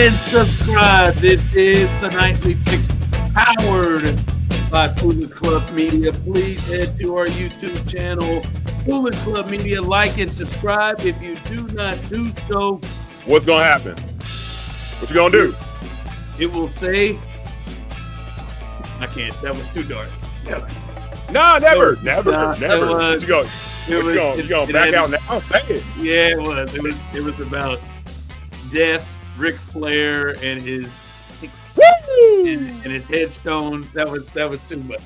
and subscribe. This is the Nightly Fix powered by Hughley Club Media. Please head to our YouTube channel, Hughley Club Media. Like and subscribe. If you do not do so, what's going to happen? What you going to do? It will say, I can't. That was too dark. No, never. What You going back out now? Say it. Yeah, it was. It was about death, Ric Flair, and his and his headstone. That was too much.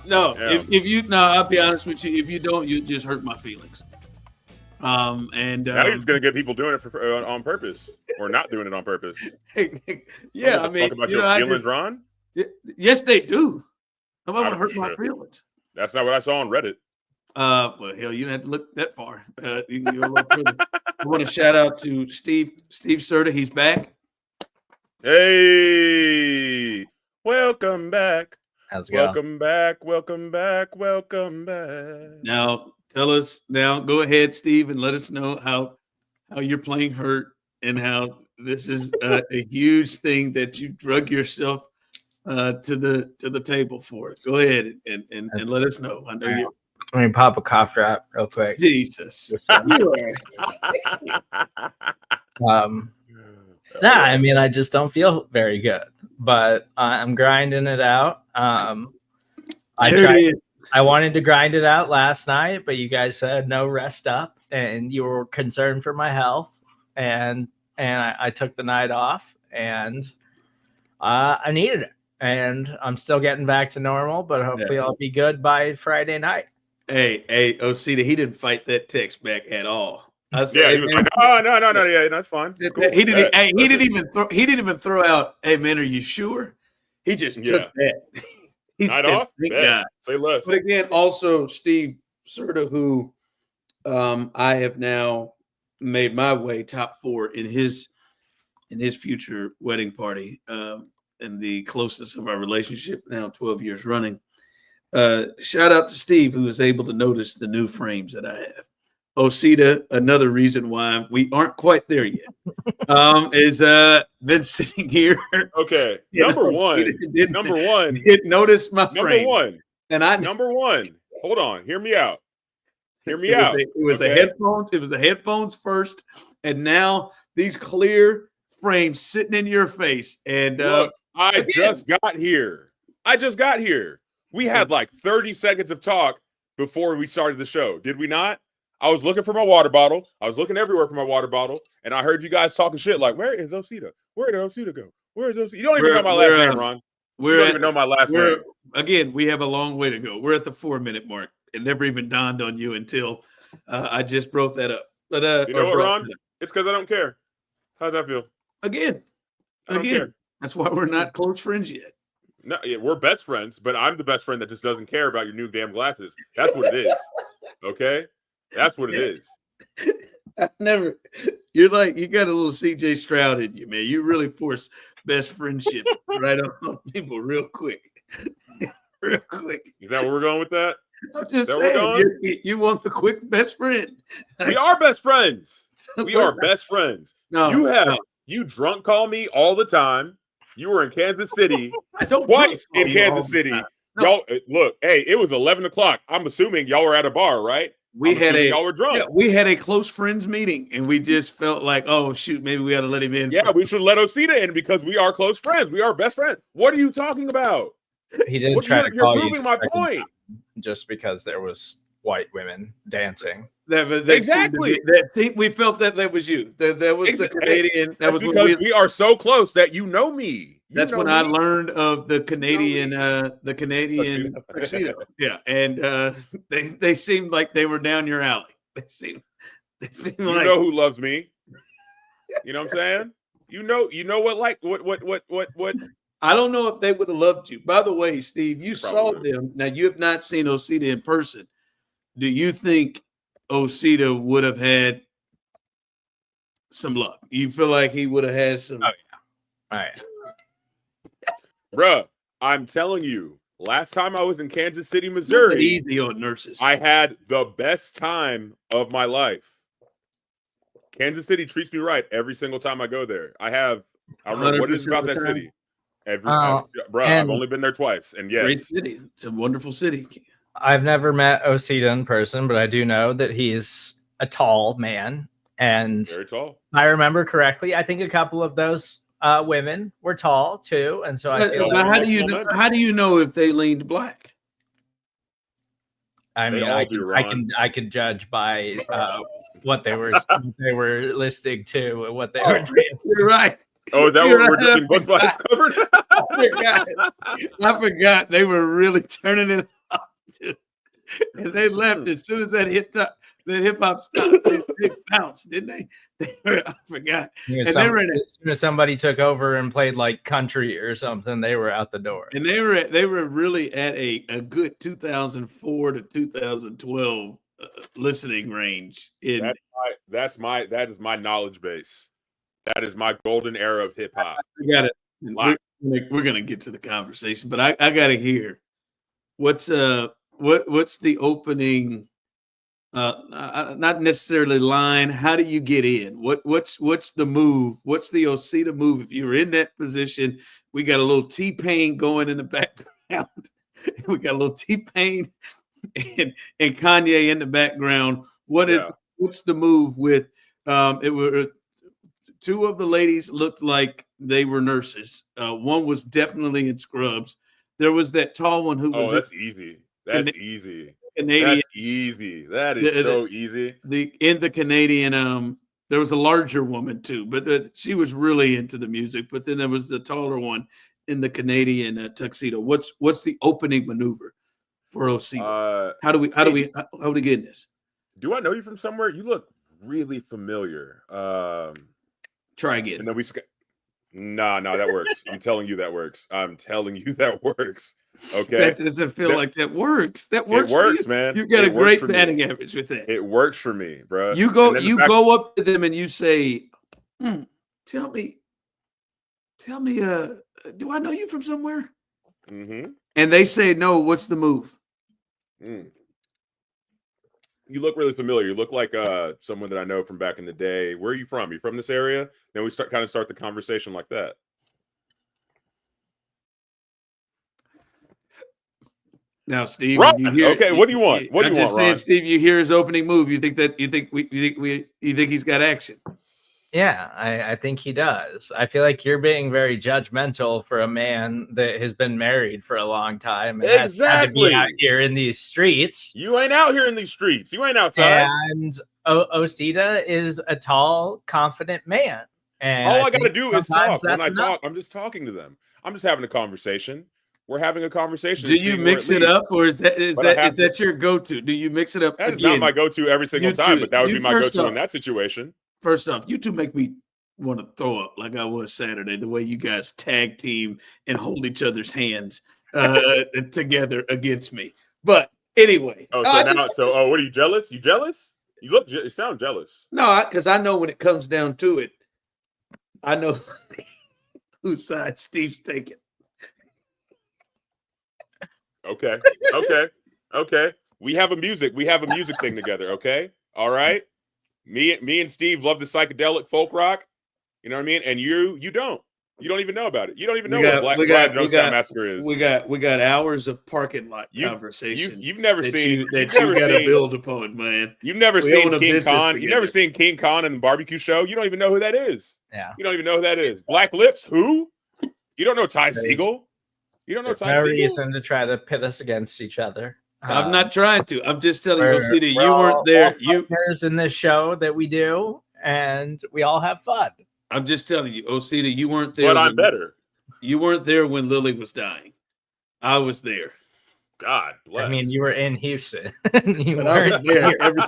No, yeah. I'll be honest with you. If you don't, you just hurt my feelings. Now you're just gonna get people doing it on purpose or not doing it on purpose. Yeah, I mean, talk about your feelings, Ron. Yes, they do. I'm going to hurt my feelings. That's not what I saw on Reddit. Well, hell, you didn't have to look that far. You can go a little further. I want to shout out to Steve Serda. He's back. Hey, welcome back. How's it going? Welcome back. Now, go ahead, Steve, and let us know how you're playing hurt and how this is a huge thing that you drug yourself to the table for. Go ahead and let us know. I know you. Let me pop a cough drop real quick. Jesus. I mean, I just don't feel very good, but I'm grinding it out. I wanted to grind it out last night, but you guys said no, rest up, and you were concerned for my health, and I took the night off, and I needed it, and I'm still getting back to normal, but hopefully I'll be good by Friday night. Hey, Osita, he didn't fight that text back at all. He was like, no, yeah, that's fine. Cool. He didn't even throw out, hey man, are you sure? He just took that. He night off? Say less. But again, also Steve Serda, who I have now made my way top 4 in his future wedding party, and the closeness of our relationship now 12 years running. Shout out to Steve, who was able to notice the new frames that I have. Osita, another reason why we aren't quite there yet, is been sitting here. Okay, number one. Didn't notice my frame. Number one. Hold on, hear me out. It was the headphones. It was the headphones first, and now these clear frames sitting in your face. And look, I just got here. We had like 30 seconds of talk before we started the show. Did we not? I was looking for my water bottle. I was looking everywhere for my water bottle. And I heard you guys talking shit like, where is Osita? Where did Osita go? Where is Osita? You don't even know my last name, Ron. You don't even know my last name. Again, we have a long way to go. We're at the 4-minute mark. It never even dawned on you until I just broke that up. But you know what, Ron? It's because I don't care. How's that feel? Again, that's why we're not close friends yet. No, yeah, we're best friends, but I'm the best friend that just doesn't care about your new damn glasses. That's what it is. Okay? That's what it is. You're like, you got a little CJ Stroud in you, man. You really force best friendship right on people real quick. Real quick. Is that where we're going with that? I'm just saying, you want the quick best friend. We are best friends. We are best friends. No, you drunk call me all the time. You were in Kansas City. Twice in Kansas City. No. Y'all, look, hey, it was 11 o'clock. I'm assuming y'all were at a bar, right? Y'all were drunk. Yeah, we had a close friends meeting, and we just felt like, oh shoot, maybe we ought to let him in. Yeah, we should let Osita in because we are close friends. We are best friends. What are you talking about? He didn't try to call you. You're proving my point. Just because there was white women dancing. Exactly. We felt that was you. That was the Canadian. That was because we are so close that you know me. That's when I learned of the Canadian tuxedo. Yeah, and they seemed like they were down your alley. They seemed you know who loves me. You know what I'm saying? You know what? I don't know if they would have loved you. By the way, Steve, you saw them. Now you have not seen Osita in person. Do you think Osita would have had some luck? You feel like he would have had some? Oh yeah. All right. Bruh, I'm telling you, last time I was in Kansas City, Missouri, easy on nurses. I had the best time of my life. Kansas City treats me right every single time I go there. I have I remember what is 100% about of the that time. city. Bro, and I've only been there twice, and Great yes, city. It's a wonderful city. I've never met Osita in person, but I do know that he's a tall man. And very tall. I remember correctly, I think a couple of those women were tall too. And so I feel But like, how do you know if they leaned black? I They mean, all do, Ron. I could judge by what they were listening to and what they were dancing. You're right. Oh, is that You're what we're right. doing? Both bodies covered. I forgot they were really turning it up, too. And they left as soon as that hip hop stopped. They bounced, didn't they? I forgot. As And soon as somebody took over and played like country or something, they were out the door. And they were really at a good 2004 to 2012 listening range. That is my knowledge base. That is my golden era of hip hop. I got it. We're gonna get to the conversation, but I gotta hear what's the opening. Not necessarily line. How do you get in? What's the move? What's the Osita move? If you're in that position, we got a little T-Pain going in the background. We got a little T-Pain and Kanye in the background. What's the move with? It were two of the ladies looked like they were nurses. One was definitely in scrubs. There was that tall one who was. Oh, that's easy. That's easy. Canadian. That's easy. That is so easy. In the Canadian, there was a larger woman too, but she was really into the music. But then there was the taller one in the Canadian tuxedo. What's the opening maneuver for Osita? How do we get in this? Do I know you from somewhere? You look really familiar. Try again. And then no, that works. I'm telling you that works. Okay. That doesn't feel like that works. That works. It works, man. You got a great batting average with that. It works for me, bro. You go up to them and you say, tell me, do I know you from somewhere? Mm-hmm. And they say, no, what's the move? You look really familiar. You look like someone that I know from back in the day. Where are you from? You from this area? Then we start the conversation like that. Now, Steve, right. Okay, what do you want? What do you want, just saying, Ron? Steve, you hear his opening move. You think he's got action? Yeah, I think he does. I feel like you're being very judgmental for a man that has been married for a long time and has had to be out here in these streets. You ain't out here in these streets. You ain't outside. And Osita is a tall, confident man. And all I got to do is talk. When I talk, enough. I'm just talking to them. I'm just having a conversation. We're having a conversation. Do you mix it up, or is that your go-to? Do you mix it up? That is not my go-to every single time, but that would be my go-to in that situation. First off, you two make me want to throw up like I was Saturday, the way you guys tag team and hold each other's hands together against me. But anyway. What are you jealous? You jealous? You sound jealous. No, because I know when it comes down to it, I know whose side Steve's taking. Okay. We have a music thing together, okay? All right. Me and Steve love the psychedelic folk rock. You know what I mean? And you don't. You don't even know about it. You don't even know what Black Jonestown Massacre is. We got hours of parking lot conversations. You've never seen that you got to build upon, man. You've never seen King Khan. You've never seen King Khan in the barbecue show. You don't even know who that is. Yeah. You don't even know who that is. Black Lips, who? You don't know Ty Segall? You don't know Ty Segall? No reason to try to pit us against each other. I'm not trying to. I'm just telling you, Osita, you weren't there. There's in this show that we do, and we all have fun. I'm just telling you, Osita, you weren't there. But I'm better. You weren't there when Lily was dying. I was there. God bless. I mean, you were in Houston. I was there every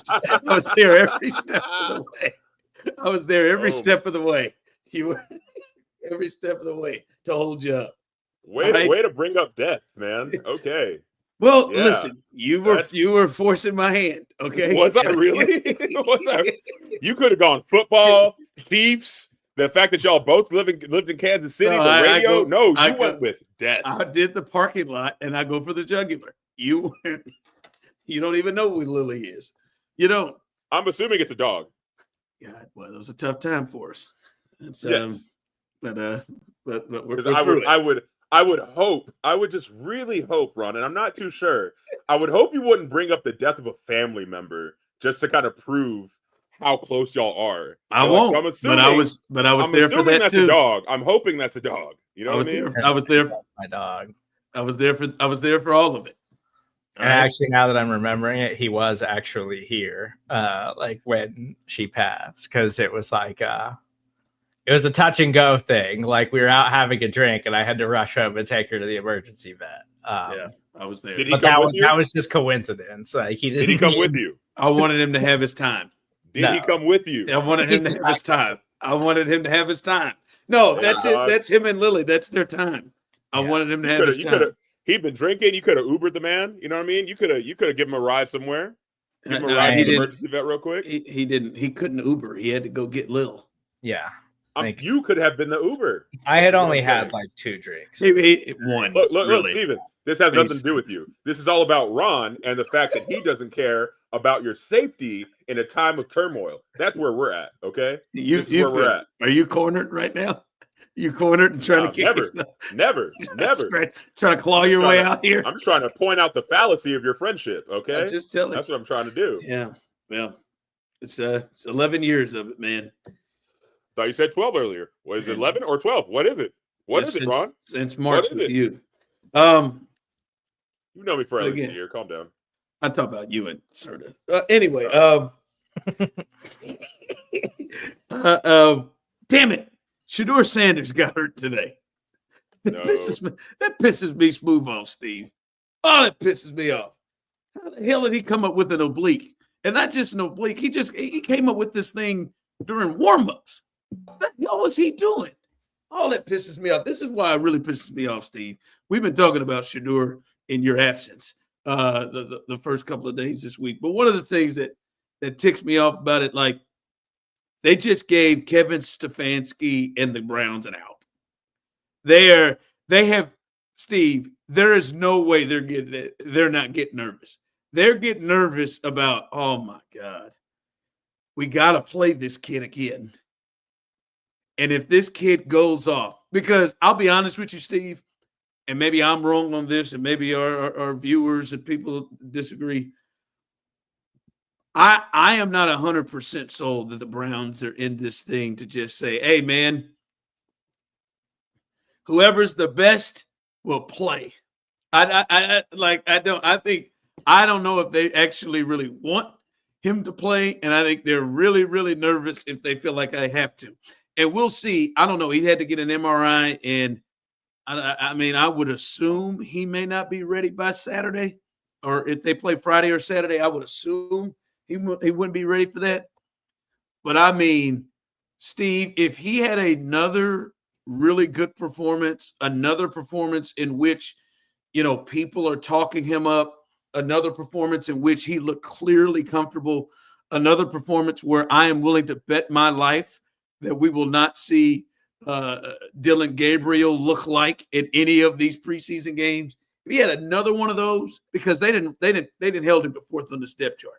step of the way. I was there every step of the way. You were every step of the way to hold you up. Way to bring up death, man. Okay. Well, listen, you were forcing my hand. Okay. Was I really? You could have gone football, Chiefs. The fact that y'all both lived in Kansas City, the radio. You went with death. I did the parking lot, and I go for the jugular. You don't even know who Lily is. You don't. I'm assuming it's a dog. God, well, it was a tough time for us. It's, yes. but we're Because through it. I would hope, I would just really hope, Ron, and I'm not too sure. I would hope you wouldn't bring up the death of a family member just to kind of prove how close y'all are. I And, won't. So I'm assuming, but I was I'm there for assuming that that's too. a dog. I'm hoping that's a dog. You know what I mean? I was there. My dog. I was there for all of it. And actually, now that I'm remembering it, he was actually here, like when she passed, because it was like it was a touch and go thing. Like we were out having a drink, and I had to rush home and take her to the emergency vet. Yeah, I was there. Did he But come with you? that was just coincidence. Like he didn't. Did he come with you? I wanted him to have his time. Did he come with you? I wanted him to have his time. I wanted him to have his time. No, that's it. That's him and Lily. That's their time. I wanted him to have his time. He'd been drinking. You could have Ubered the man. You know what I mean? You could have given him a ride somewhere. Give him a ride to the emergency vet real quick. He didn't. He couldn't Uber. He had to go get Lil. Yeah. You could have been the Uber. I had only had like 2 drinks. One. Look, Steven, this has nothing to do with you. This is all about Ron and the fact that he doesn't care about your safety in a time of turmoil. That's where we're at, okay? This is where we're at. Are you cornered right now? You cornered and trying to kick Never. Trying to claw your way out here. I'm trying to point out the fallacy of your friendship, okay? I'm just telling you. That's what I'm trying to do. Yeah. Well, it's 11 years of it, man. Thought you said 12 earlier. What is it, 11 or 12? What is it? What is it, Ron? Since March with you. You know me for at least a year. Calm down. I talk about you and Serda. Anyway, damn it. Shedeur Sanders got hurt today. That pisses me smooth off, Steve. Oh, that pisses me off. How the hell did he come up with an oblique? And not just an oblique. He came up with this thing during warm-ups. What the hell was he doing? All that pisses me off. This is why it really pisses me off, Steve. We've been talking about Shedeur in your absence the first couple of days this week. But one of the things that ticks me off about it, like, they just gave Kevin Stefanski and the Browns an out. They have, Steve, there is no way they're not getting nervous. They're getting nervous about, oh my God, we got to play this kid again. And if this kid goes off, because I'll be honest with you, Steve, and maybe I'm wrong on this, and maybe our viewers and people disagree. I am not 100% sold that the Browns are in this thing to just say, hey, man, whoever's the best will play. I don't know if they actually really want him to play, and I think they're really, really nervous if they feel like I have to. And we'll see. I don't know. He had to get an MRI, and I mean, I would assume he may not be ready by Saturday, or if they play Friday or Saturday, I would assume he wouldn't be ready for that. But I mean, Steve, if he had another really good performance, another performance in which, people are talking him up, another performance in which he looked clearly comfortable, another performance where I am willing to bet my life that we will not see Dylan Gabriel look like in any of these preseason games. If he had another one of those, because they didn't held him to fourth on the depth chart.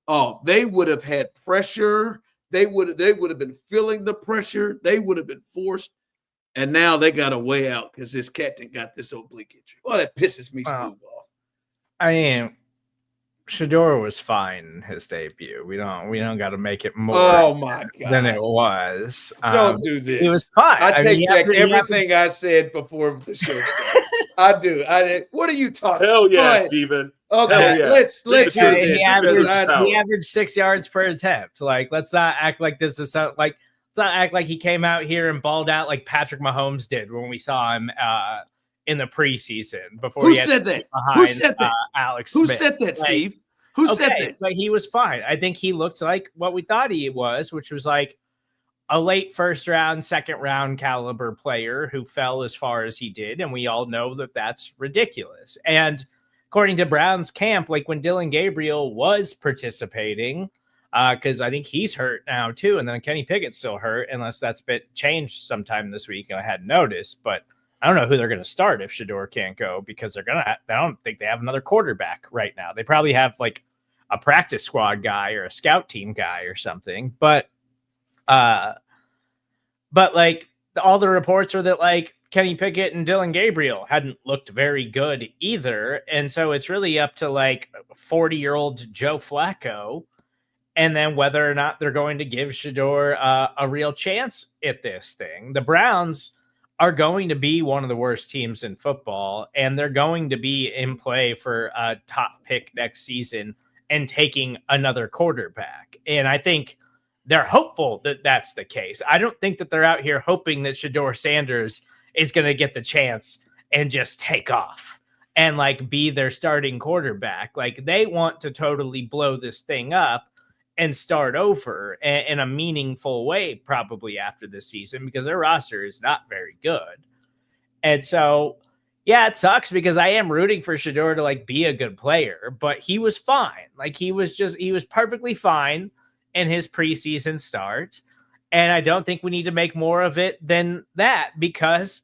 Oh, they would have had pressure. They would have been feeling the pressure. They would have been forced. And now they got a way out because this captain got this oblique injury. Well, that pisses me smooth off. I mean, Shedeur was fine in his debut. We don't got to make it more than it was. Don't do this. He was fine. I take back everything I said before the show started. I do. What are you talking? Hell yeah, Steven. Okay, yeah. let's hear this. He averaged 6 yards per attempt. Like, let's not act like this is let's not act like he came out here and balled out like Patrick Mahomes did when we saw him in the preseason before. Who said that? Who said that? Alex Who Smith. said that, Steve? Who said that? But he was fine. I think he looked like what we thought he was, which was like a late first round, second round caliber player who fell as far as he did. And we all know that that's ridiculous. And according to Brown's camp, like when Dylan Gabriel was participating, because I think he's hurt now too. And then Kenny Pickett's still hurt, unless that's been changed sometime this week. And I hadn't noticed, but I don't know who they're going to start if Shedeur can't go, because I don't think they have another quarterback right now. They probably have like a practice squad guy or a scout team guy or something. But like all the reports are that like Kenny Pickett and Dylan Gabriel hadn't looked very good either. And so it's really up to like 40-year-old Joe Flacco, and then whether or not they're going to give Shedeur a real chance at this thing. The Browns are going to be one of the worst teams in football, and they're going to be in play for a top pick next season and taking another quarterback. And I think they're hopeful that that's the case. I don't think that they're out here hoping that Shedeur Sanders is going to get the chance and just take off and like be their starting quarterback. Like they want to totally blow this thing up and start over in a meaningful way, probably after this season, because their roster is not very good. And so, yeah, it sucks because I am rooting for Shedeur to like be a good player, but he was fine. Like he was perfectly fine in his preseason start. And I don't think we need to make more of it than that, because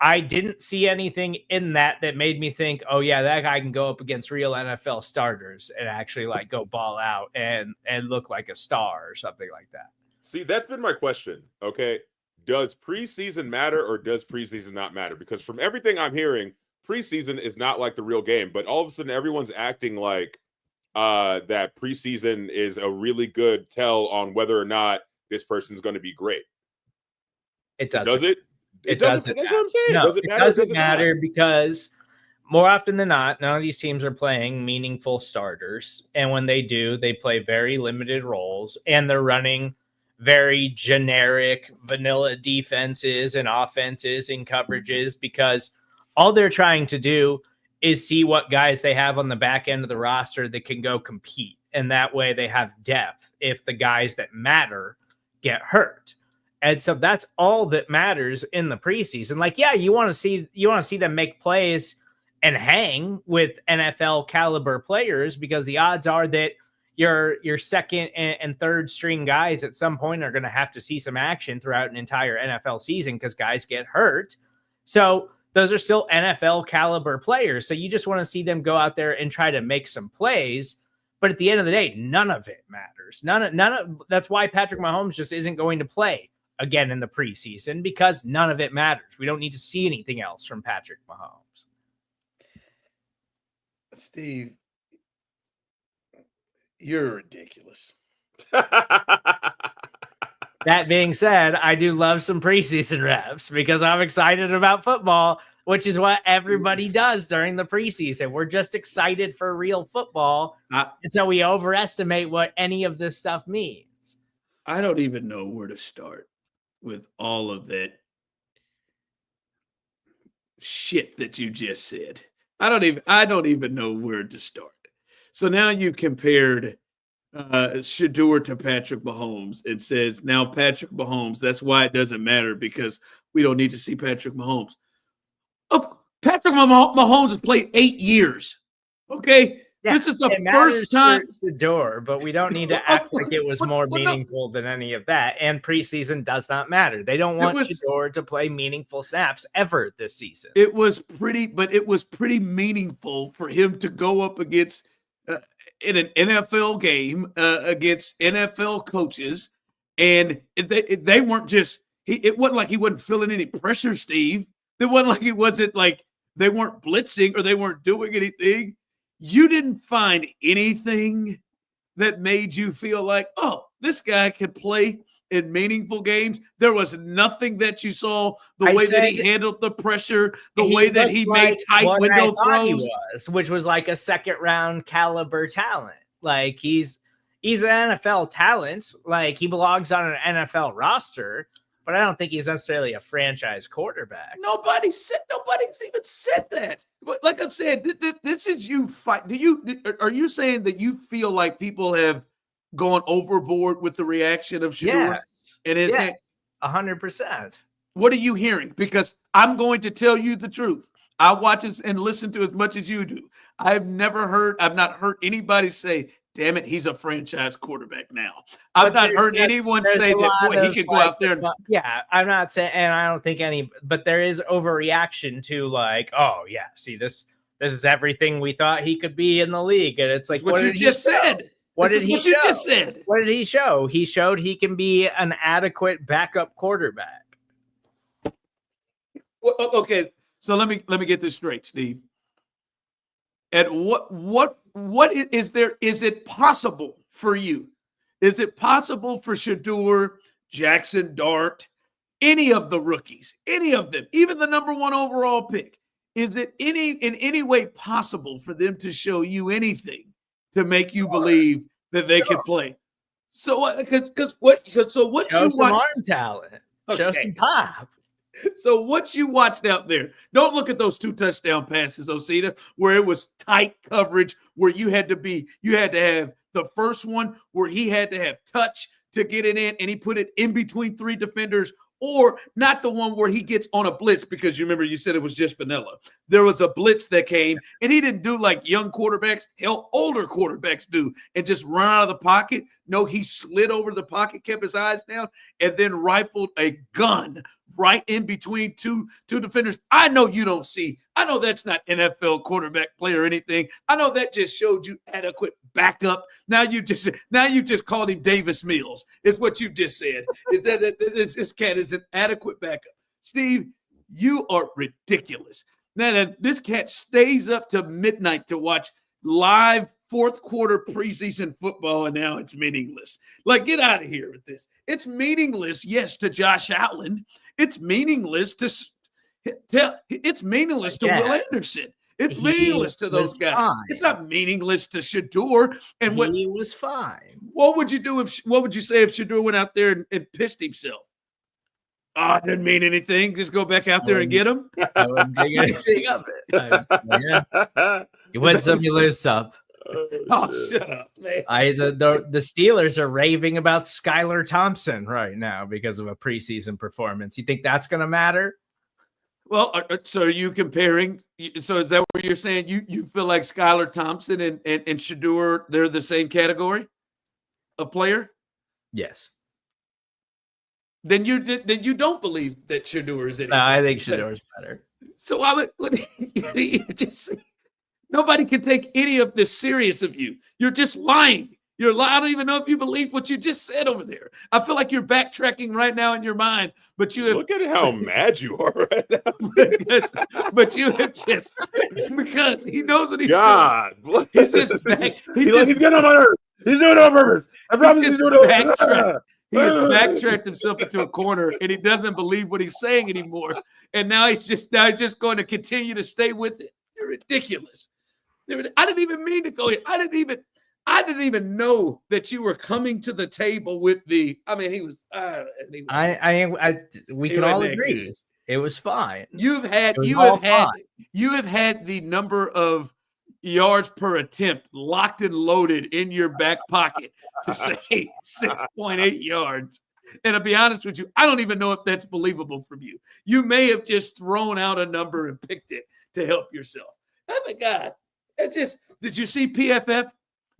I didn't see anything in that made me think, oh yeah, that guy can go up against real NFL starters and actually like go ball out and look like a star or something like that. See, that's been my question. Okay. Does preseason matter or does preseason not matter? Because from everything I'm hearing, preseason is not like the real game, but all of a sudden everyone's acting like that preseason is a really good tell on whether or not this person's going to be great. It doesn't. Does it? It doesn't. That's what I'm saying. No, does it matter? doesn't matter because more often than not, none of these teams are playing meaningful starters. And when they do, they play very limited roles and they're running very generic vanilla defenses and offenses and coverages, because all they're trying to do is see what guys they have on the back end of the roster that can go compete. And that way they have depth if the guys that matter get hurt. And so that's all that matters in the preseason. Like, yeah, you want to see them make plays and hang with NFL caliber players, because the odds are that your second and third string guys at some point are going to have to see some action throughout an entire NFL season because guys get hurt. So those are still NFL caliber players. So you just want to see them go out there and try to make some plays. But at the end of the day, none of it matters. None of that's why Patrick Mahomes just isn't going to play again in the preseason, because none of it matters. We don't need to see anything else from Patrick Mahomes. Steve, you're ridiculous. That being said, I do love some preseason reps because I'm excited about football, which is what everybody does during the preseason. We're just excited for real football. And so we overestimate what any of this stuff means. I don't even know where to start with all of that shit that you just said. I don't even know where to start. So now you compared Shedeur to Patrick Mahomes and says now Patrick Mahomes, that's why it doesn't matter because we don't need to see Patrick Mahomes. Patrick Mahomes has played 8 years. Okay? Yeah, this is the first time. Shedeur, but we don't need to act like it was more meaningful than any of that. And preseason does not matter. They don't want Shedeur to play meaningful snaps ever this season. It was pretty meaningful for him to go up against in an NFL game against NFL coaches, and they weren't just it wasn't like he wasn't feeling any pressure, Steve. It wasn't like it wasn't like they weren't blitzing or they weren't doing anything. You didn't find anything that made you feel like, oh, this guy can play in meaningful games. There was nothing that you saw, the way that he handled the pressure, the way that he made tight window throws. Which was like a second round caliber talent. Like he's an NFL talent. Like he belongs on an NFL roster. But I don't think he's necessarily a franchise quarterback. Nobody's even said that. But like I'm saying, this is you fight. Are you saying that you feel like people have gone overboard with the reaction of Shedeur? Yes. And 100%. What are you hearing? Because I'm going to tell you the truth. I watch and listen to as much as you do. I've not heard anybody say, damn it, he's a franchise quarterback now. I've not heard anyone say that, boy, he could go out there. I'm not saying, and I don't think but there is overreaction to like, oh, yeah, see, this is everything we thought he could be in the league. And it's like, what you just said. What did he show? He showed he can be an adequate backup quarterback. Well, okay, so let me get this straight, Steve. And what is there? Is it possible for you? Is it possible for Shedeur, Jackson Dart, any of the rookies, any of them, even the number 1 overall pick? Is it in any way possible for them to show you anything to make you believe that they can play? So, because what show you some watch, arm talent, show okay. some pop. So what you watched out there, don't look at those 2 touchdown passes, Osita, where it was tight coverage, where you had to have the first one where he had to have touch to get it in, and he put it in between 3 defenders, or not the one where he gets on a blitz, because you remember you said it was just vanilla. There was a blitz that came, and he didn't do like young quarterbacks, hell, older quarterbacks do, and just run out of the pocket. No, he slid over the pocket, kept his eyes down, and then rifled a gun right in between two defenders. I know you don't see. I know that's not NFL quarterback play or anything. I know that just showed you adequate backup. Now you just called him Davis Mills. Is what you just said. Is that this cat is an adequate backup. Steve, you are ridiculous. Now this cat stays up to midnight to watch live fourth quarter preseason football, and now it's meaningless. Like, get out of here with this. It's meaningless, yes, to Josh Allen. It's meaningless to Will Anderson. It's meaningless to those guys. Fine. It's not meaningless to Shedeur. And he was fine. What would you do what would you say if Shedeur went out there and pissed himself? It didn't mean anything. Just go back out there and get him. I wouldn't think anything of it. You win some, you lose some. Oh, shut up, man. The Steelers are raving about Skylar Thompson right now because of a preseason performance. You think that's going to matter? Well, so are you comparing? So is that what you're saying? You feel like Skylar Thompson and Shedeur, they're the same category of player? Yes. Then you don't believe that Shedeur is anything. No, I think Shedeur is better. So I would you just nobody can take any of this serious of you. You're just lying. You're lying. I don't even know if you believe what you just said over there. I feel like you're backtracking right now in your mind, but you have, look at how mad you are right now. but you have just because he knows what he's doing. He's just back. He's getting on my nerves. He's doing it on purpose. I promise he's doing it on purpose. He has backtracked himself into a corner, and he doesn't believe what he's saying anymore. And now he's just going to continue to stay with it. You're ridiculous. I didn't even mean to go here. I didn't even know that you were coming to the table with the. I mean, he was. We can all agree it was fine. You have had the number of yards per attempt locked and loaded in your back pocket to say 6.8 yards. And to be honest with you, I don't even know if that's believable from you. You may have just thrown out a number and picked it to help yourself. Oh my God. Did you see PFF?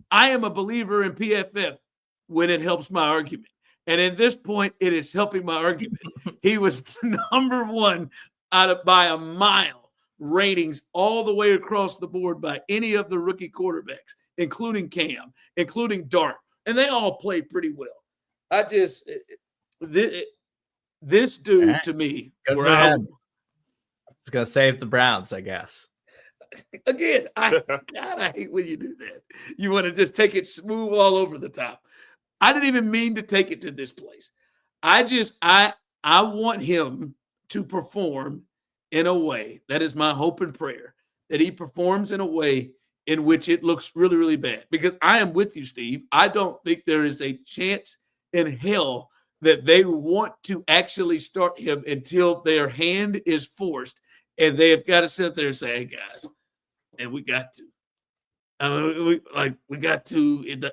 I am a believer in PFF when it helps my argument. And at this point, it is helping my argument. He was number 1 by a mile ratings all the way across the board by any of the rookie quarterbacks, including Cam, including Dart. And they all played pretty well. This dude to me, it's going to save the Browns, I guess. Again, I hate when you do that. You want to just take it smooth all over the top. I didn't even mean to take it to this place. I want him to perform in a way, that is my hope and prayer, that he performs in a way in which it looks really, really bad. Because I am with you, Steve. I don't think there is a chance in hell that they want to actually start him until their hand is forced and they have got to sit there and say, hey, guys, and we got to.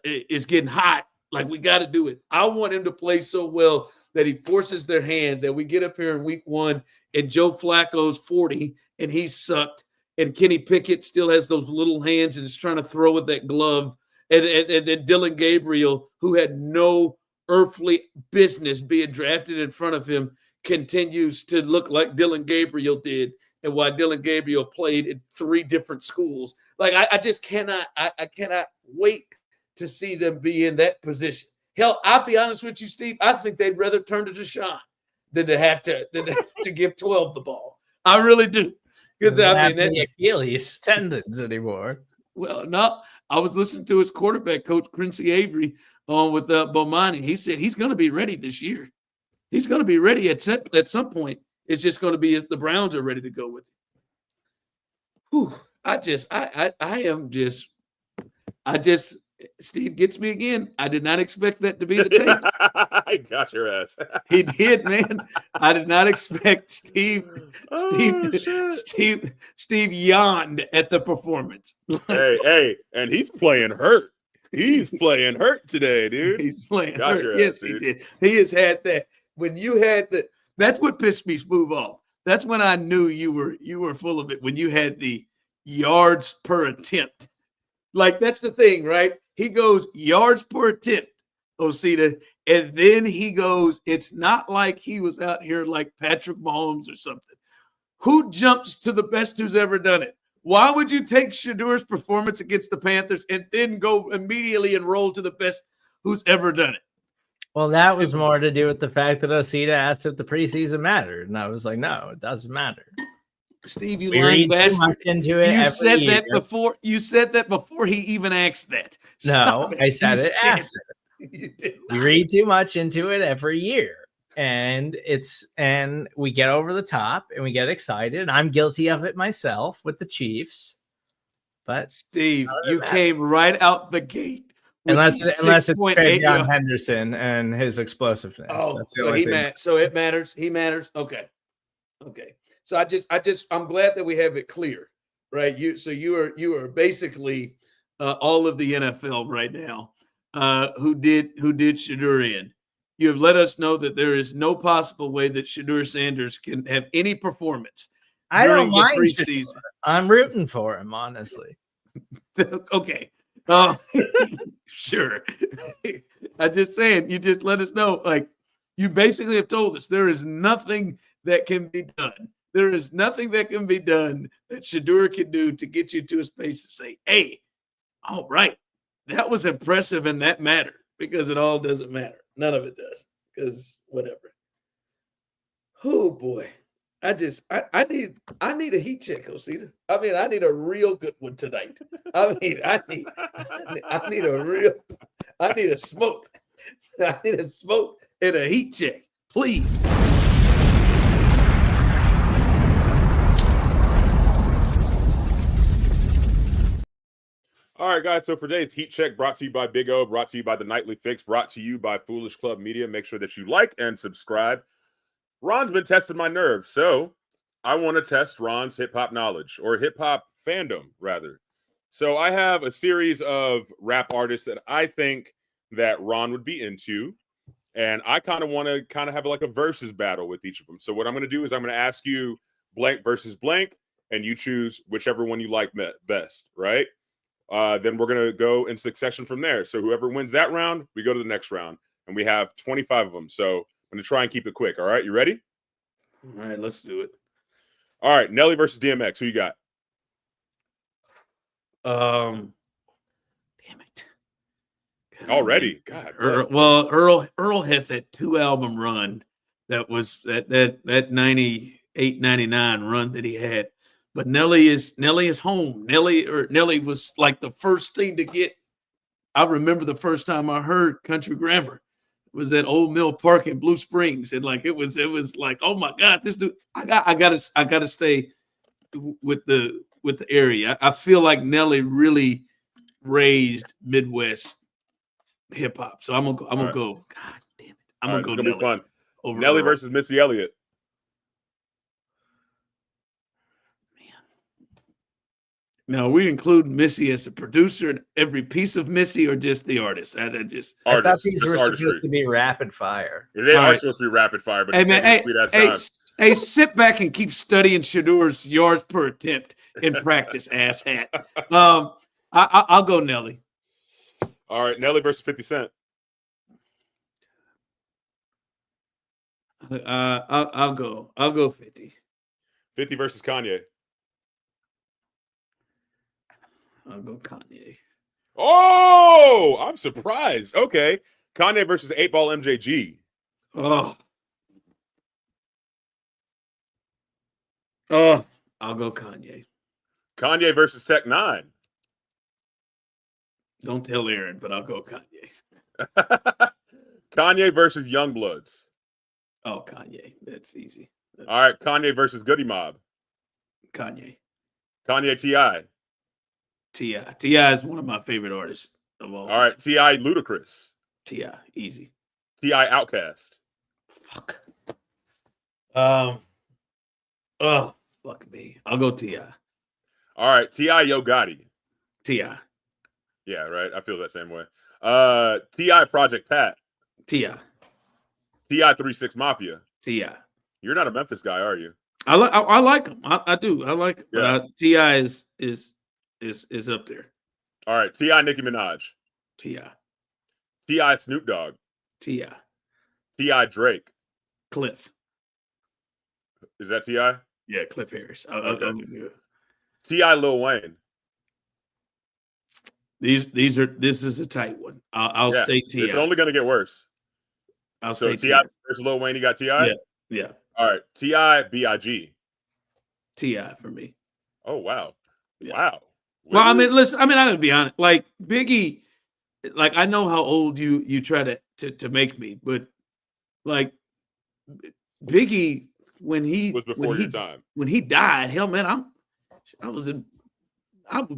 It's getting hot. Like, we got to do it. I want him to play so well that he forces their hand, that we get up here in week 1 and Joe Flacco's 40 and he's sucked, and Kenny Pickett still has those little hands and is trying to throw with that glove. And then Dylan Gabriel, who had no earthly business being drafted in front of him, continues to look like Dylan Gabriel did, and why Dylan Gabriel played in 3 different schools. Like, I just cannot wait to see them be in that position. Hell, I'll be honest with you, Steve. I think they'd rather turn to Deshaun than to have to give 12 the ball. I really do. Because Doesn't I have mean, any Achilles tendons anymore. well, no, I was listening to his quarterback coach, Quincy Avery, on with Bomani. He said he's going to be ready this year. He's going to be ready at some point. It's just going to be if the Browns are ready to go with it. Whew, Steve gets me again. I did not expect that to be the case. I got your ass. He did, man. I did not expect Steve yawned at the performance. Hey, and he's playing hurt. He's playing hurt today, dude. He's playing Got hurt. your ass, Yes, dude. he did. He has had that. When you had the, that's what pissed me smooth off. That's when I knew you were full of it. When you had the yards per attempt. Like, that's the thing, right? He goes yards per attempt, Osita, and then he goes, it's not like he was out here like Patrick Mahomes or something. Who jumps to the best who's ever done it? Why would you take Shedeur's performance against the Panthers and then go immediately and roll to the best who's ever done it? Well, that was more to do with the fact that Osita asked if the preseason mattered, and I was like, no, it doesn't matter. Steve, you We lying read too much bastard. into it. You every said year. that before. You said that before he even asked that. No, Stop I said You it said after. You did We not. read too much into it every year, and we get over the top and we get excited. And I'm guilty of it myself with the Chiefs, but Steve, you matter. came right out the gate. with unless the it's 6.8 Travion yard- Henderson and his explosiveness. Oh, That's the so only thing. So it matters. He matters. Okay. So I'm glad that we have it clear, right? You are basically all of the NFL right now who did Shedeur in. You have let us know that there is no possible way that Shedeur Sanders can have any performance I during don't the mind preseason. I'm rooting for him, honestly. Okay. Sure. I'm just saying, you just let us know. Like, you basically have told us there is nothing that can be done. There is nothing that can be done that Shedeur can do to get you to a space to say, hey, all right, that was impressive and that mattered, because it all doesn't matter. None of it does, because whatever. Oh, boy. I need a heat check, Osita. I mean, I need a real good one tonight. I need a smoke. I need a smoke and a heat check, please. All right, guys. So for today's Heat Check, brought to you by Big O, brought to you by The Nightly Fix, brought to you by Foolish Club Media. Make sure that you like and subscribe. Ron's been testing my nerves, so I want to test Ron's hip-hop knowledge, or hip-hop fandom, rather. So I have a series of rap artists that I think that Ron would be into, and I kind of want to have like a versus battle with each of them. So what I'm going to do is I'm going to ask you blank versus blank, and you choose whichever one you like best, right? Then we're going to go in succession from there. So whoever wins that round, we go to the next round, and we have 25 of them. So I'm going to try and keep it quick. All right, you ready? All right, let's do it. All right, Nelly versus DMX. Who you got? Damn it. Already, God. Earl had that 2-album run that was that 98, 99 run that he had. But Nelly is home. Nelly was like the first thing to get. I remember the first time I heard Country Grammar. It was at Old Mill Park in Blue Springs, and like it was like, oh my God, this dude. I gotta stay with the area. I feel like Nelly really raised Midwest hip hop. So I'm gonna go. God damn it! I'm gonna go Nelly. Be fun. Over Nelly Earl. versus Missy Elliott. Now, we include Missy as a producer in every piece of Missy, or just the artist? I thought these were artistry. supposed to be rapid fire. They All are right. supposed to be rapid fire, but Hey, man, time. hey, sit back and keep studying Shedeur's yards per attempt in practice, asshat. I'll go Nelly. All right, Nelly versus 50 Cent. I'll go 50. 50 versus Kanye. I'll go Kanye. Oh, I'm surprised. Okay. Kanye versus 8-Ball MJG. Oh. Oh, I'll go Kanye. Kanye versus Tech 9. Don't tell Aaron, but I'll go Kanye. Kanye versus Youngbloods. Oh, Kanye. That's easy. All right, Kanye versus Goody Mob. Kanye. Kanye T.I. T.I. T.I. is one of my favorite artists of all time. All right, T.I. Ludacris. T.I. Easy. T.I. Outkast. Fuck. Fuck me. I'll go T.I. All right, T.I. Yo Gotti. T.I. Yeah, right. I feel that same way. T.I. Project Pat. T.I. T.I. 3-6 Mafia. T.I. You're not a Memphis guy, are you? I like him. I do. I like him. Yeah. But T.I. is up there. All right, T.I. Nicki Minaj. T.I. T.I. Snoop Dogg. T.I. T.I. Drake. Cliff. Is that T.I.? Yeah, Cliff Harris. Okay. T.I. Lil Wayne. This is a tight one. I'll stay T.I. It's only going to get worse. I'll So stay T.I. T.I. versus Lil Wayne, you got T.I.? Yeah. All right, T.I. B.I.G. T.I. for me. Oh, wow. Yeah. Wow. Well, I mean, listen, I gotta be honest. Like Biggie, like I know how old you try to make me, but like Biggie, when he was before your time. When he died, hell man, I was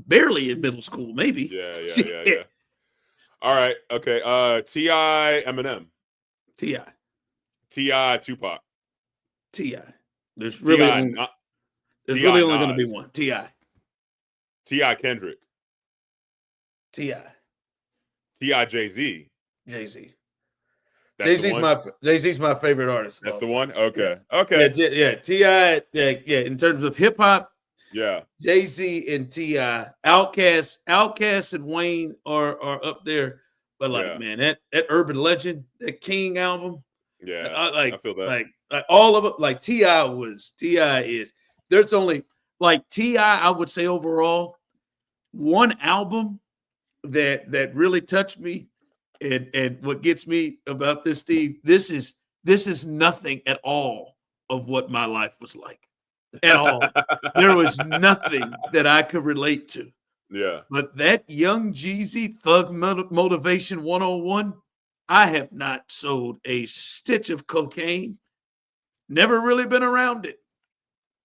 barely in middle school, maybe. Yeah. All right. Okay. T.I. Eminem. T.I. T.I. Tupac. T.I. There's really only going to be one. T.I. T.I. Kendrick. T.I. T.I. Jay-Z. Jay-Z. Jay-Z's my favorite artist. That's the one? Okay. Yeah. Okay. Yeah. T.I. Yeah. In terms of hip hop, yeah. Jay-Z and T.I. Outkast and Wayne are up there. But man, that Urban Legend, that King album. Yeah. I feel that. Like all of it, like T.I. is. There's only like T.I. I would say overall, one album that really touched me, and what gets me about this, Steve, this is nothing at all of what my life was like. At all. There was nothing that I could relate to. Yeah. But that Young Jeezy Thug Motivation 101, I have not sold a stitch of cocaine. Never really been around it.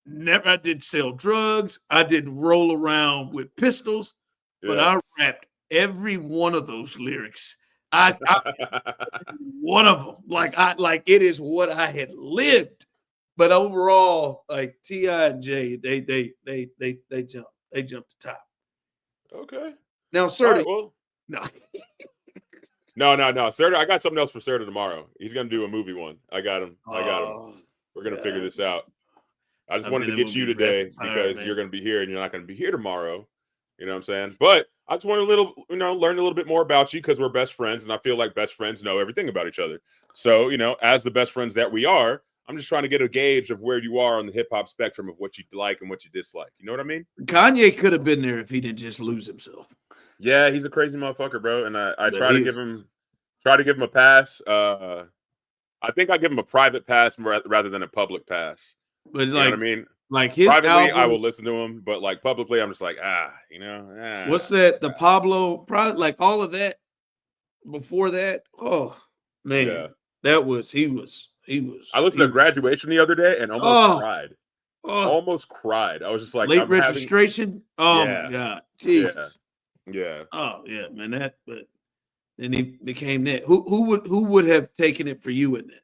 Never. I did sell drugs. I did roll around with pistols, but I rapped every one of those lyrics. I one of them. Like it is what I had lived. But overall, like T.I. and Jay, they jumped the top. Okay. Now, Serda, right, well, no. No. Serda, I got something else for Serda tomorrow. He's gonna do a movie one. I got him. We're gonna figure this out. I just wanted to get you today because you're gonna be here and you're not gonna be here tomorrow. You know what I'm saying? But I just want learn a little bit more about you because we're best friends, and I feel like best friends know everything about each other. So, as the best friends that we are, I'm just trying to get a gauge of where you are on the hip hop spectrum of what you like and what you dislike. You know what I mean? Kanye could have been there if he didn't just lose himself. Yeah, he's a crazy motherfucker, bro. And I try to give him a pass. I think I give him a private pass rather than a public pass. But you know what I mean? Like his privately, albums, I will listen to him, but like publicly, I'm just like, What's that? The Pablo, like all of that before that. Oh man, he was. I listened to Graduation the other day and almost cried. Almost cried. I was just like, late registration. Oh my God, Jesus. Yeah. Oh yeah, man. But then he became that. Who would have taken it for you in that?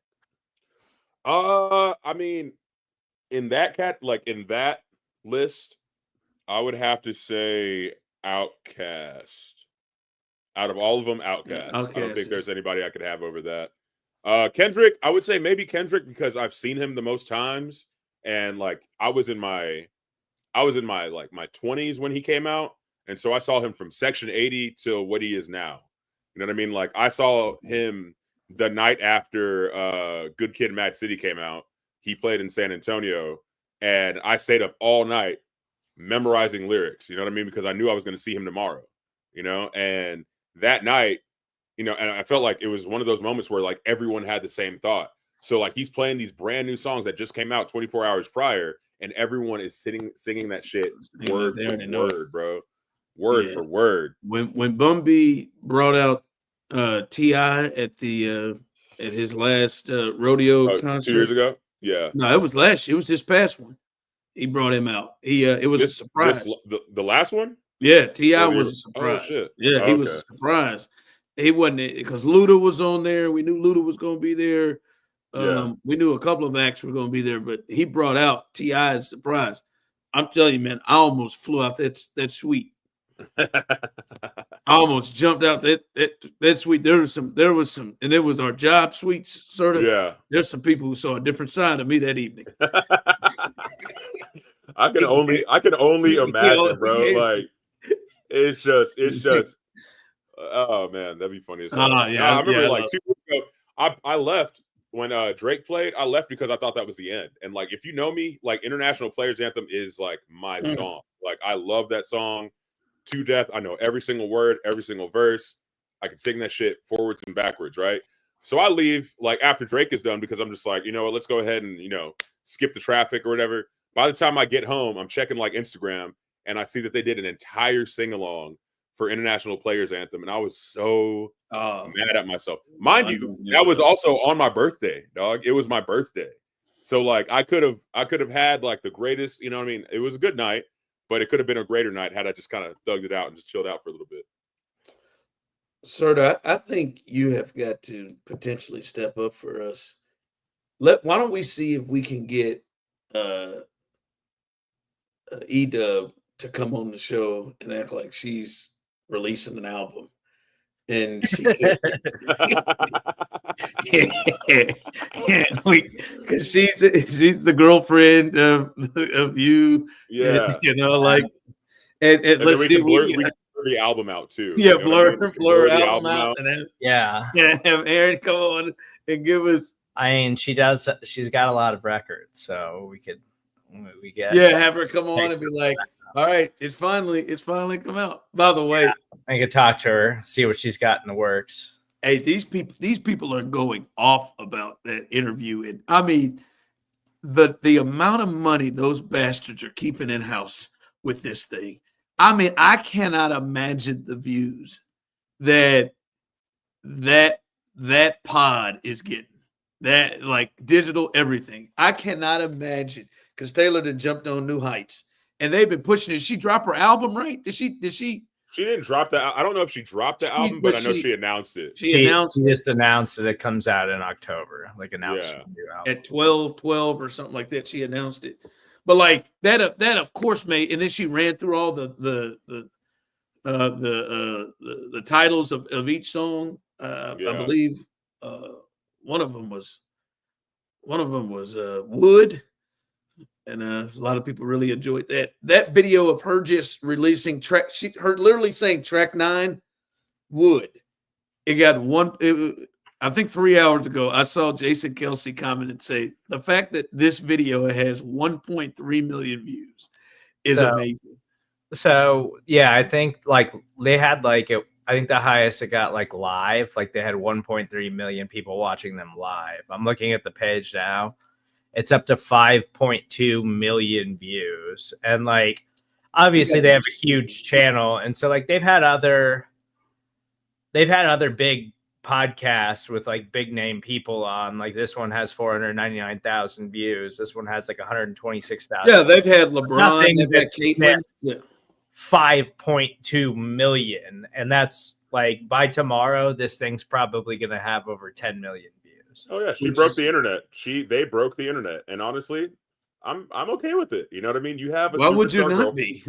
I mean, in that list, I would have to say Outkast. Out of all of them, Outkast. I don't think there's anybody I could have over that. Kendrick, I would say maybe Kendrick because I've seen him the most times, and like I was in my like my 20s when he came out, and so I saw him from Section 80 to what he is now. You know what I mean? Like I saw him the night after Good Kid, Mad City came out. He played in San Antonio, and I stayed up all night memorizing lyrics. You know what I mean? Because I knew I was going to see him tomorrow. And that night, and I felt like it was one of those moments where like everyone had the same thought. So like he's playing these brand new songs that just came out 24 hours prior, and everyone is singing that shit word for word, bro. Word for word. When Bumby brought out T.I. at his last rodeo concert 2 years ago, yeah. No, it was last year. It was this past one. He brought him out. It was a surprise. The last one? Yeah, T.I. was a surprise. Oh shit! Yeah, he was a surprise. He wasn't because Luda was on there. We knew Luda was going to be there. We knew a couple of acts were going to be there, but he brought out T.I. as a surprise. I'm telling you, man, I almost flew out that suite. I almost jumped out that suite. There was some, and it was our job suites, sort of. Yeah. There's some people who saw a different side of me that evening. I can only imagine, bro. Like it's just oh man, that'd be funny as hell. I remember like 2 weeks ago, I left when Drake played. I left because I thought that was the end. And like if you know me, like International Players Anthem is like my song. Like I love that song to death. I know every single word, every single verse. I can sing that shit forwards and backwards, right? So I leave like after Drake is done because I'm just like, you know what, let's go ahead and skip the traffic or whatever. By the time I get home, I'm checking like Instagram and I see that they did an entire sing-along for International Players Anthem, and I was so mad at myself. Mind you, that was also on my birthday, dog. It was my birthday. So like I could have had like the greatest, you know what I mean? It was a good night, but it could have been a greater night had I just kind of thugged it out and just chilled out for a little bit. Serda, I think you have got to potentially step up for us. Why don't we see if we can get E-Dub to come on the show and act like she's releasing an album, and she because she's the girlfriend of you, yeah. And let's see we can blur the album out too. Yeah, blur the album out, and then have Aaron come on and give us. I mean, she's got a lot of records, so we get have her come on and be like, all right, it's finally come out. By the way, I could talk to her, see what she's got in the works. Hey, these people are going off about that interview, and I mean the amount of money those bastards are keeping in house with this thing. I mean, I cannot imagine the views that pod is getting. That like digital everything. I cannot imagine because Taylor done jumped on new heights. And they've been pushing it. Did she drop her album, right? Did she? She didn't drop that. I don't know if she dropped the album, but I know she announced it. She just announced that it comes out in October. Like announced at 12 or something like that. She announced it. But like that of course made, and then she ran through all the titles of each song. I believe one of them was Wood. And a lot of people really enjoyed that video of her just releasing her literally saying track 9 Wood. It got I think 3 hours ago, I saw Jason Kelce comment and say the fact that this video has 1.3 million views is amazing. So yeah, I think like they had I think the highest it got like live, like they had 1.3 million people watching them live. I'm looking at the page now. It's up to 5.2 million views. And like, obviously they have a huge channel. And so like they've had other big podcasts with like big name people on. Like this one has 499,000 views. This one has like 126,000. Yeah, they've had LeBron, they've had Caitlin. 5.2 million. And that's like by tomorrow, this thing's probably going to have over 10 million views. Oh yeah, she broke the internet. They broke the internet, and honestly, I'm okay with it. You know what I mean? You have a why would you not be?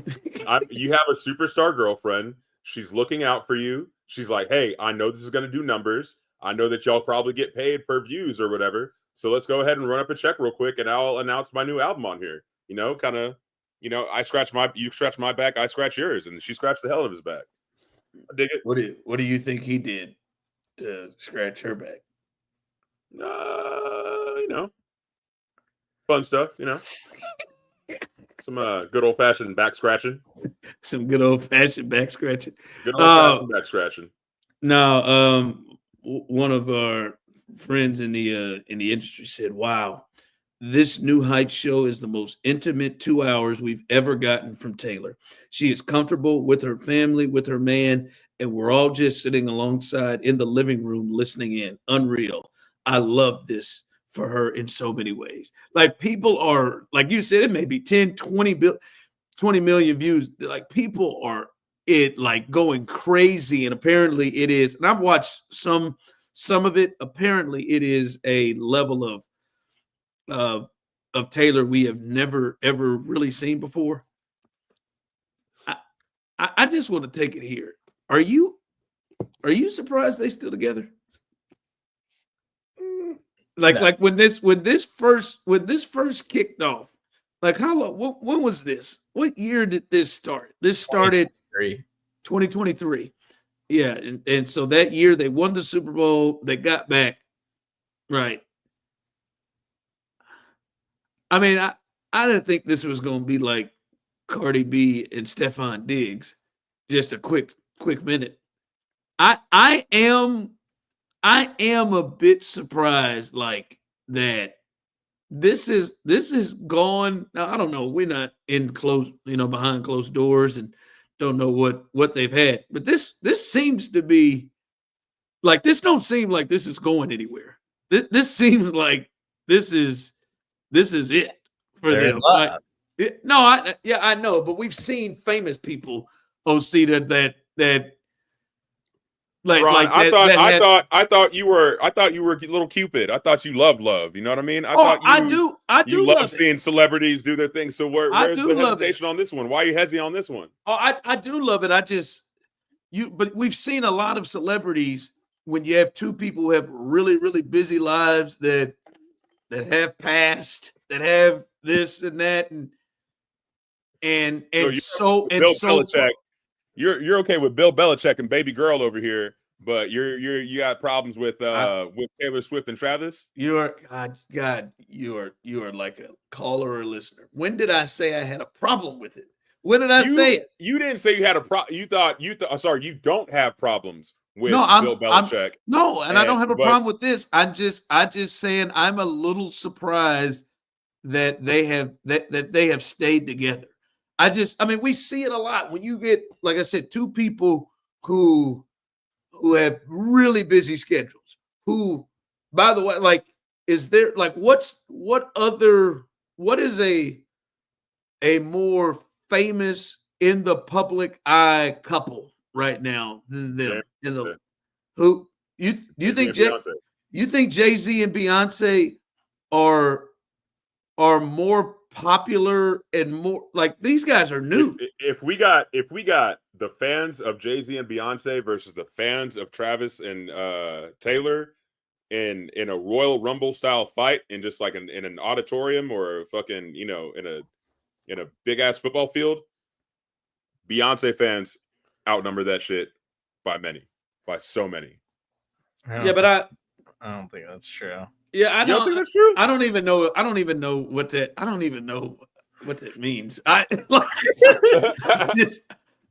You have a superstar girlfriend. She's looking out for you. She's like, hey, I know this is going to do numbers. I know that y'all probably get paid per views or whatever. So let's go ahead and run up a check real quick, and I'll announce my new album on here. You know, kind of. You know, you scratch my back, I scratch yours, and she scratched the hell out of his back. I dig it. What do you think he did to scratch her back? You know, fun stuff, you know. Some good old fashioned back scratching. Some good old fashioned back scratching. Good old fashioned back scratching. No, one of our friends in the industry said, "Wow, this New Heights show is the most intimate 2 hours we've ever gotten from Taylor. She is comfortable with her family, with her man, and we're all just sitting alongside in the living room listening in. Unreal. I love this for her in so many ways." Like, people are, like you said, it may be 10, 20 million views. Like, people are like going crazy, and apparently it is. And I've watched some of it. Apparently it is a level of Taylor we have never ever really seen before. I just want to take it here. Are you surprised they still together? Like when this first kicked off, like, how long? When was this? What year did this start? This started 2023. Yeah, and so that year they won the Super Bowl. They got back, right? I mean, I didn't think this was going to be like Cardi B and Stephon Diggs. Just a quick minute. I am a bit surprised, like, that this is gone. Now, I don't know. We're not in behind closed doors and don't know what they've had. But this seems to be like, this don't seem like this is going anywhere. This seems like this is it for them. I know, but we've seen famous people, Osita, that like, Ron, like that, I thought you were a little Cupid. I thought you loved love. You know what I mean? I do you love love seeing celebrities do their thing. So where's the hesitation it on this one? Why are you hesitant on this one? Oh, I do love it. But we've seen a lot of celebrities, when you have two people who have really, really busy lives that have passed, that have this and that, and Belichick. You're okay with Bill Belichick and baby girl over here, but you got problems with Taylor Swift and Travis. You are like a caller or a listener. When did I say I had a problem with it? When did I say it? You didn't say you had a problem. You don't have problems with Bill Belichick. I don't have a problem with this. I just saying I'm a little surprised that they have stayed together. We see it a lot when you get, like I said, two people who have really busy schedules. Who, by the way, like, is there, like, what is a more famous in the public eye couple right now than them? Do you think Jay-Z and Beyonce are more popular and more, like, these guys are new? If we got the fans of Jay-Z and Beyonce versus the fans of Travis and Taylor in a Royal Rumble style fight, in just like in an auditorium or a fucking, in a big ass football field, Beyonce fans outnumber that shit by so many. But I don't think that's true. Yeah, I don't think that's true. I don't even know what that means.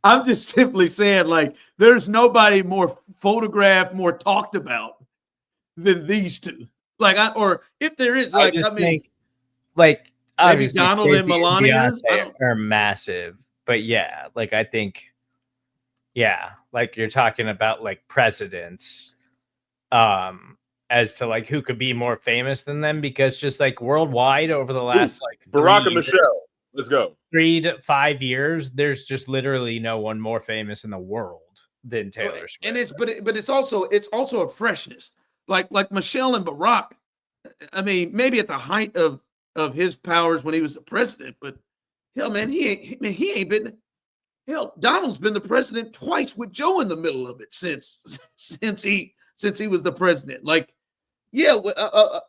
I'm just simply saying, like, there's nobody more photographed, more talked about than these two. Like, or if there is, like, I think, like, maybe Donald and Melania are massive, but yeah, like, I think, yeah, like, you're talking about, like, presidents, as to, like, who could be more famous than them, because just, like, worldwide over the last Barack and Michelle, let's go, 3 to 5 years, there's just literally no one more famous in the world than Taylor Swift. And it's also a freshness, like Michelle and Barack. I mean, maybe at the height of his powers when he was the president, but hell, man, he ain't been. Hell, Donald's been the president twice with Joe in the middle of it since he was the president. Like, yeah,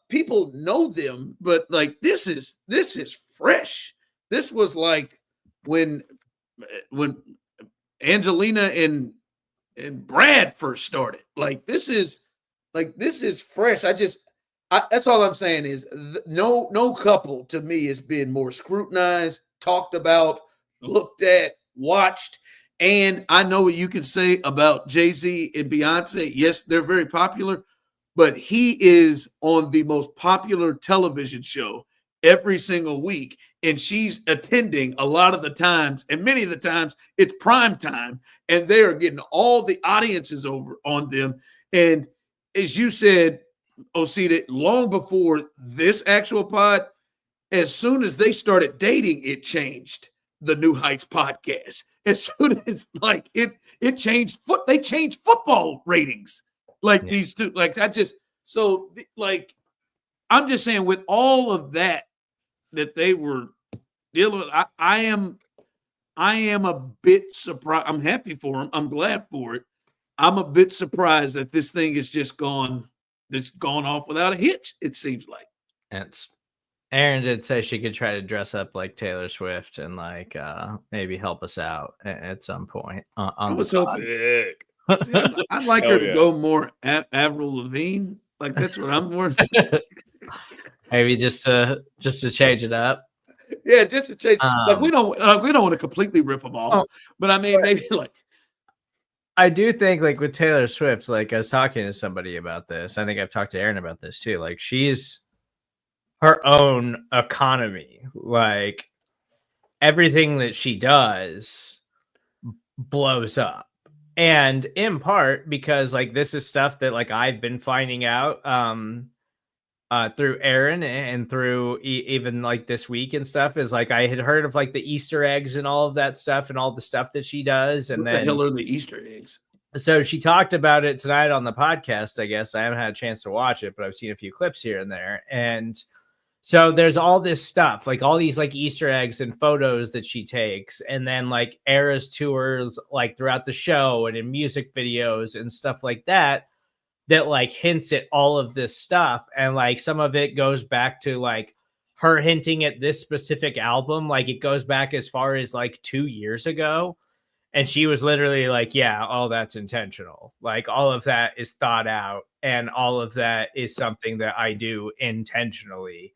people know them, but, like, this is fresh. This was like when Angelina and Brad first started. Like, this is fresh. That's all I'm saying is no couple to me has been more scrutinized, talked about, looked at, watched. And I know what you can say about Jay-Z and Beyonce. Yes, they're very popular, but he is on the most popular television show every single week, and she's attending a lot of the times, and many of the times it's prime time, and they are getting all the audiences over on them. And as you said, Osita, long before this actual pod, as soon as they started dating, it changed the New Heights podcast. As soon as like it changed they changed football ratings. Like these two, like I'm just saying with all of that they were dealing with, I am a bit surprised. I'm happy for him. I'm glad for it. I'm a bit surprised that this thing is just gone off without a hitch, it seems like. Aaron did say she could try to dress up like Taylor Swift and like maybe help us out at some point. I was hoping. I'd like her to go more Avril Lavigne. Like that's what I'm more. Maybe just to change it up. Yeah, just to change. Like we don't want to completely rip them off, but I mean maybe like. I do think like with Taylor Swift, like I was talking to somebody about this. I think I've talked to Aaron about this too. Like she's her own economy. Like everything that she does blows up. And in part because like this is stuff that like I've been finding out through Aaron and through even like this week and stuff is like I had heard of like the Easter eggs and all of that stuff and all the stuff that she does. And what the hell are the Easter eggs? So she talked about it tonight on the podcast. I guess I haven't had a chance to watch it, but I've seen a few clips here and there. And so there's all this stuff, like all these like Easter eggs and photos that she takes. And then like Era's tours, like throughout the show and in music videos and stuff like that, that like hints at all of this stuff. And like some of it goes back to like her hinting at this specific album. Like it goes back as far as like 2 years ago. And she was literally like, yeah, all that's intentional. Like all of that is thought out. And all of that is something that I do intentionally.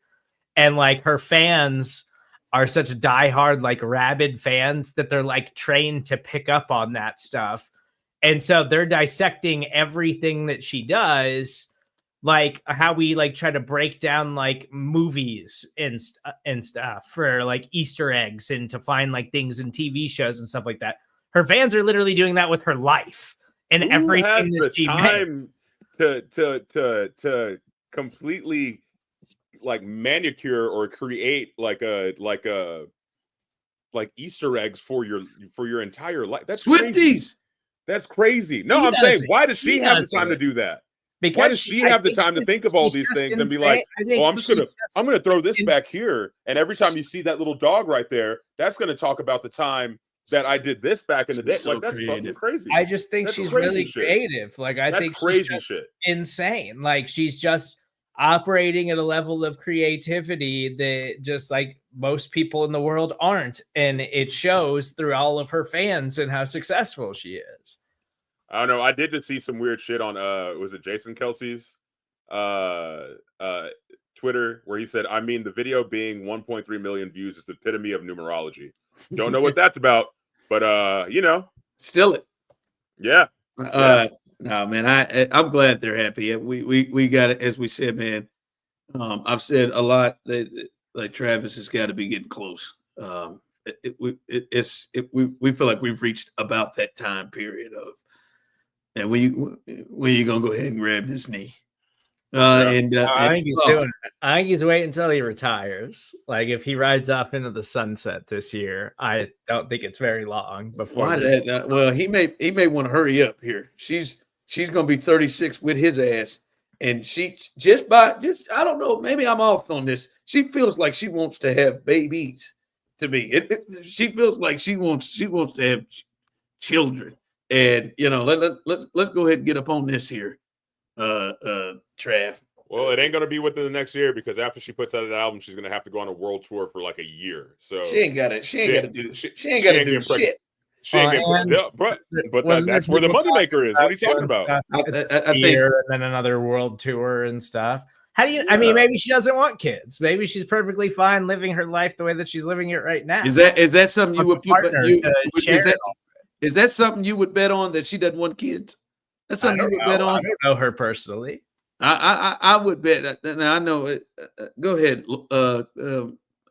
And like her fans are such diehard, like rabid fans that they're like trained to pick up on that stuff. And so they're dissecting everything that she does, like how we like try to break down like movies and stuff for like Easter eggs and to find like things in TV shows and stuff like that. Her fans are literally doing that with her life and everything that she time to completely like manicure or create like Easter eggs for your entire life. That's Swifties. Crazy. That's crazy. No, I'm saying, why does she have the time to do that? Because why does she have the time to think of all these things and be like, "Oh, I'm gonna throw this back here," and every time you see that little dog right there, that's gonna talk about the time that I did this back in the day. So like that's fucking crazy. I just think she's really creative. Like I think she's just insane. Like she's just operating at a level of creativity that just like most people in the world aren't, and it shows through all of her fans and how successful she is. I don't know. I did just see some weird shit on was it Jason Kelce's Twitter where he said, I mean, the video being 1.3 million views is the epitome of numerology. Don't know what that's about, but you know, still it. Yeah. No, man, I'm glad they're happy. We got it, as we said, man. I've said a lot that like Travis has got to be getting close. We feel like we've reached about that time period of, and when you gonna go ahead and grab this knee? I think he's doing it. I think he's waiting until he retires. Like if he rides off into the sunset this year, I don't think it's very long before. Well, he may want to hurry up here. She's gonna be 36 with his ass, and she just I don't know. Maybe I'm off on this. She feels like she wants to have babies. To me, she feels like she wants to have children, and you know, let's go ahead and get up on this here. Trav. Well, it ain't gonna be within the next year because after she puts out an album, she's gonna have to go on a world tour for like a year. So she ain't got to do shit. She ain't get but that's where the moneymaker is. What are you talking about? I think, and then another world tour and stuff. How do you? I mean, maybe she doesn't want kids. Maybe she's perfectly fine living her life the way that she's living it right now. Is that something you would is that something you would bet on that she doesn't want kids? That's something you would bet on. I don't know her personally. I would bet. Now I know it. Go ahead,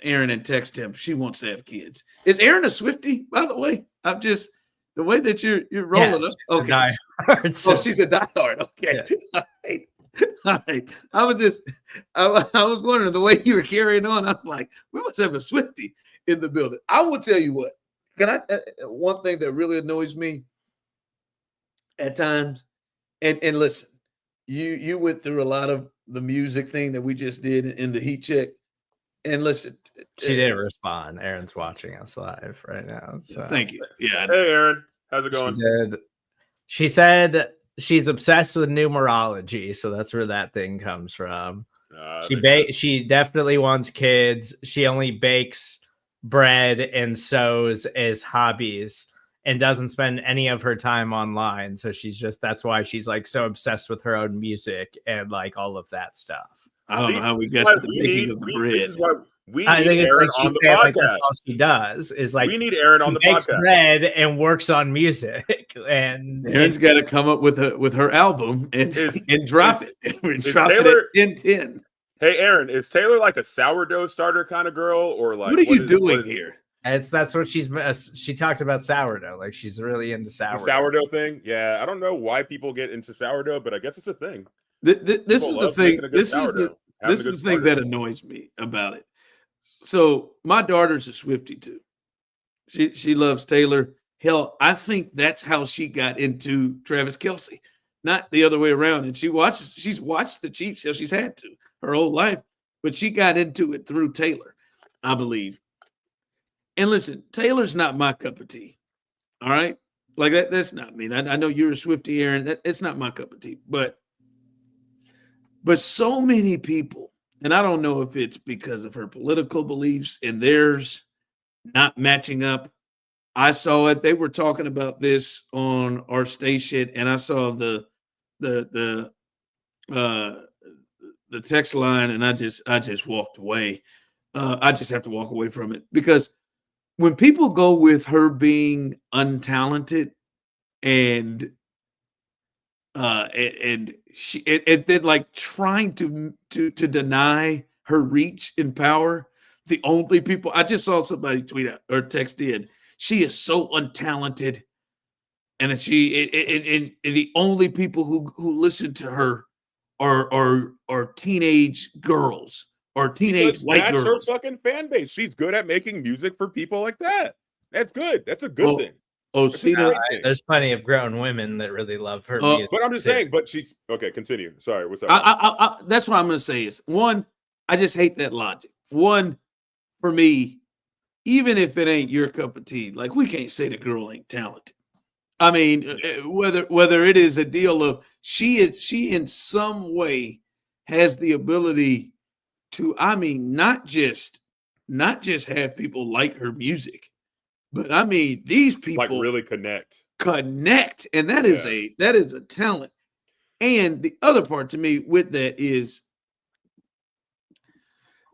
Aaron, and text him. She wants to have kids. Is Aaron a Swiftie, by the way? I'm just the way that you're rolling Yes, up. Okay. diehard. Oh, she's a diehard. Okay. Yeah. All right. All right. I was wondering the way you were carrying on. I was like, we must have a Swiftie in the building. I will tell you what. Can I? One thing that really annoys me at times, and listen. You went through a lot of the music thing that we just did in the heat check. And listen, She didn't respond. Aaron's watching us live right now. So. Thank you. Yeah. Hey, Aaron. How's it going? She did. She said she's obsessed with numerology, so that's where that thing comes from. She definitely wants kids. She only bakes bread and sews as hobbies and doesn't spend any of her time online. So that's why she's like so obsessed with her own music and like all of that stuff. I don't know how we got to the baking of the bread. This is why we I need think it's Aaron like she's on the saying podcast. like that's all she does is like we need Aaron on the bakes podcast. bread and works on music. And Aaron's got to come up with her album and drop it. And drop Taylor, it at 10. Hey, Aaron, is Taylor like a sourdough starter kind of girl, or like what are you doing here? That's what she talked about sourdough. Like she's really into sourdough. The sourdough thing. Yeah, I don't know why people get into sourdough, but I guess it's a thing. This is the thing. This is the thing that annoys me about it. So my daughter's a Swiftie too. She loves Taylor. Hell, I think that's how she got into Travis Kelce, not the other way around. And she's watched the Chiefs. So she's had to her whole life, but she got into it through Taylor, I believe. And listen, Taylor's not my cup of tea. All right. Like that's not me. I know you're a Swiftie, Aaron. It's not my cup of tea. But so many people, and I don't know if it's because of her political beliefs and theirs not matching up. I saw it. They were talking about this on our station, and I saw the text line, and I just walked away. I just have to walk away from it because when people go with her being untalented and she and then like trying to deny her reach and power, the only people I just saw somebody tweet out or text in, she is so untalented, and and the only people who listen to her are teenage girls or teenage white girls. That's her fucking fan base. She's good at making music for people like that. That's good. That's a good thing. There's plenty of grown women that really love her music. But I'm just saying, but she's okay. Continue. Sorry. What's up? That's what I'm going to say is one, I just hate that logic. One, for me, even if it ain't your cup of tea, like we can't say the girl ain't talented. I mean, whether it is a deal of she in some way has the ability to, I mean, not just have people like her music, but I mean these people like really connect, and that is a talent. And the other part to me with that is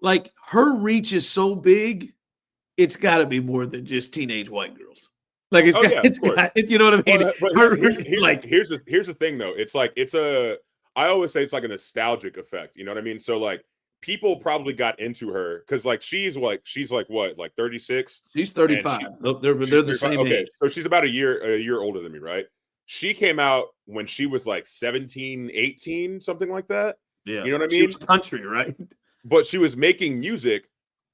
like her reach is so big, it's got to be more than just teenage white girls. Like you know what I mean? Here's the thing though. It's like I always say it's like a nostalgic effect. You know what I mean? So like people probably got into her because like she's like what, like 36? She's 35. They're the same age. So she's about a year older than me, right? She came out when she was like 17, 18, something like that. Yeah. You know what I mean? She was country, right? But she was making music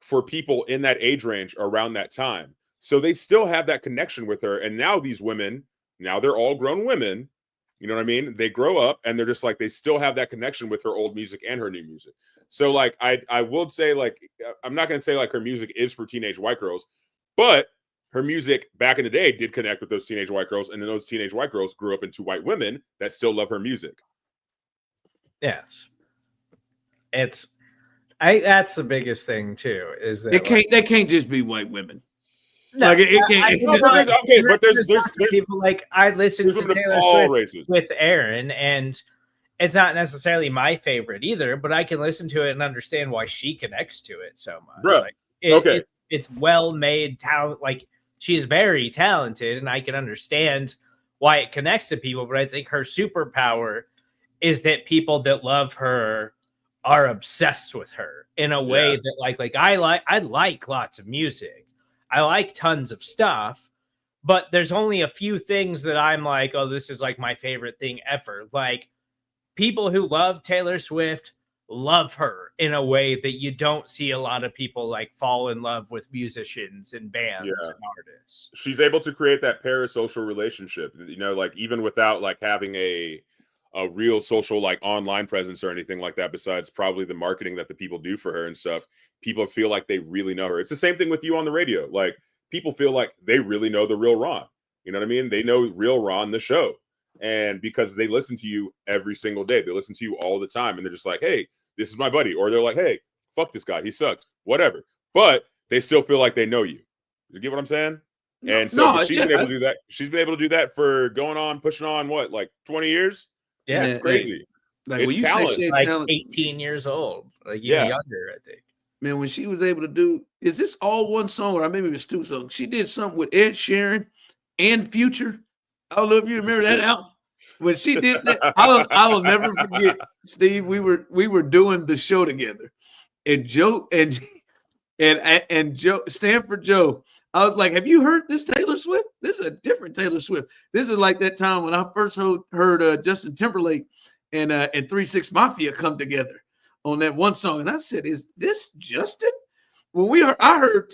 for people in that age range around that time. So they still have that connection with her. And now these women, now they're all grown women. You know what I mean? They grow up and they're just like, they still have that connection with her old music and her new music. So like, I would say like, I'm not going to say like her music is for teenage white girls, but her music back in the day did connect with those teenage white girls. And then those teenage white girls grew up into white women that still love her music. Yes. That's the biggest thing too, is that they can't just be white women. No, like it can't. But there's people like I listen to Taylor Swift with Aaron, and it's not necessarily my favorite either, but I can listen to it and understand why she connects to it so much. Bro, like it's well made talent. Like she's very talented, and I can understand why it connects to people. But I think her superpower is that people that love her are obsessed with her in a way that like I like lots of music. I like tons of stuff, but there's only a few things that I'm like, oh, this is like my favorite thing ever. Like people who love Taylor Swift love her in a way that you don't see a lot of people like fall in love with musicians and bands and artists. She's able to create that parasocial relationship, like even without like having a real social like online presence or anything like that, besides probably the marketing that the people do for her and stuff. People feel like they really know her. It's the same thing with you on the radio. Like people feel like they really know the real Ron. You know what I mean? They know real Ron, the show. And because they listen to you every single day, they listen to you all the time, and they're just like, hey, this is my buddy. Or they're like, hey, fuck this guy, he sucks, whatever. But they still feel like they know you. You get what I'm saying? And so she's been able to do that. She's been able to do that for pushing on what, like 20 years? Yeah, it's crazy. Like it's when you talent. say she had like talent, 18 years old, like even younger, I think. Man, when she was able to do, is this all one song or maybe it was two songs? She did something with Ed Sheeran and Future. I don't know if you remember that album. When she did that, I will never forget, Steve. We were doing the show together, and Joe and Joe, Stanford Joe. I was like, "Have you heard this Taylor Swift? This is a different Taylor Swift. This is like that time when I first heard Justin Timberlake and 3 6 Mafia come together on that one song." And I said, "Is this Justin?" When I heard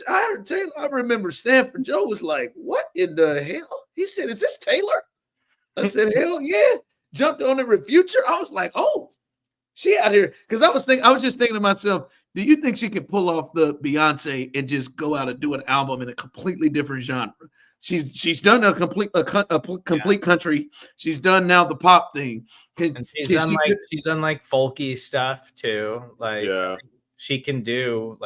Taylor. I remember Stanford Joe was like, "What in the hell?" He said, "Is this Taylor?" I said, "Hell yeah!" Jumped on it with Future. I was like, "Oh, she out here." Because I was just thinking to myself, do you think she can pull off the Beyonce and just go out and do an album in a completely different genre? She's done a complete country. She's done now the pop thing. And she's done like folky stuff too. Like she can do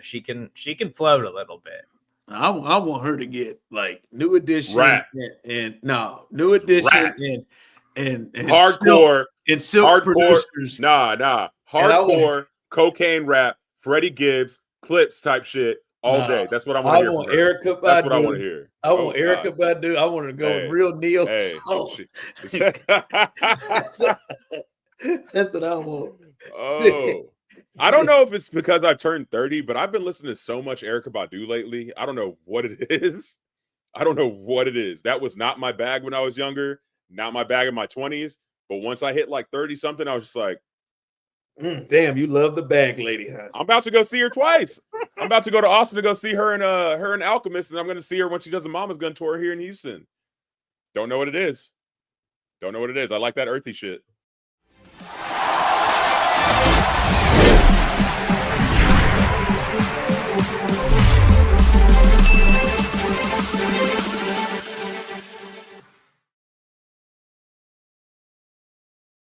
she can float a little bit. I want her to get like New Edition rap New Edition and hardcore Silk producers. Hardcore cocaine rap, Freddie Gibbs, Clips type shit all day. That's what I want to hear. Erykah Badu. That's what I want to hear. I want Erykah Badu. I want her to go with real Neo soul. That's what I want. Oh. I don't know if it's because I've turned 30, but I've been listening to so much Erykah Badu lately. I don't know what it is. That was not my bag when I was younger, not my bag in my 20s. But once I hit like 30 something, I was just like, damn, you love the bag lady, huh? I'm about to go see her twice. I'm about to go to Austin to go see her and Alchemist, and I'm going to see her when she does a Mama's Gun tour here in Houston. Don't know what it is. I like that earthy shit.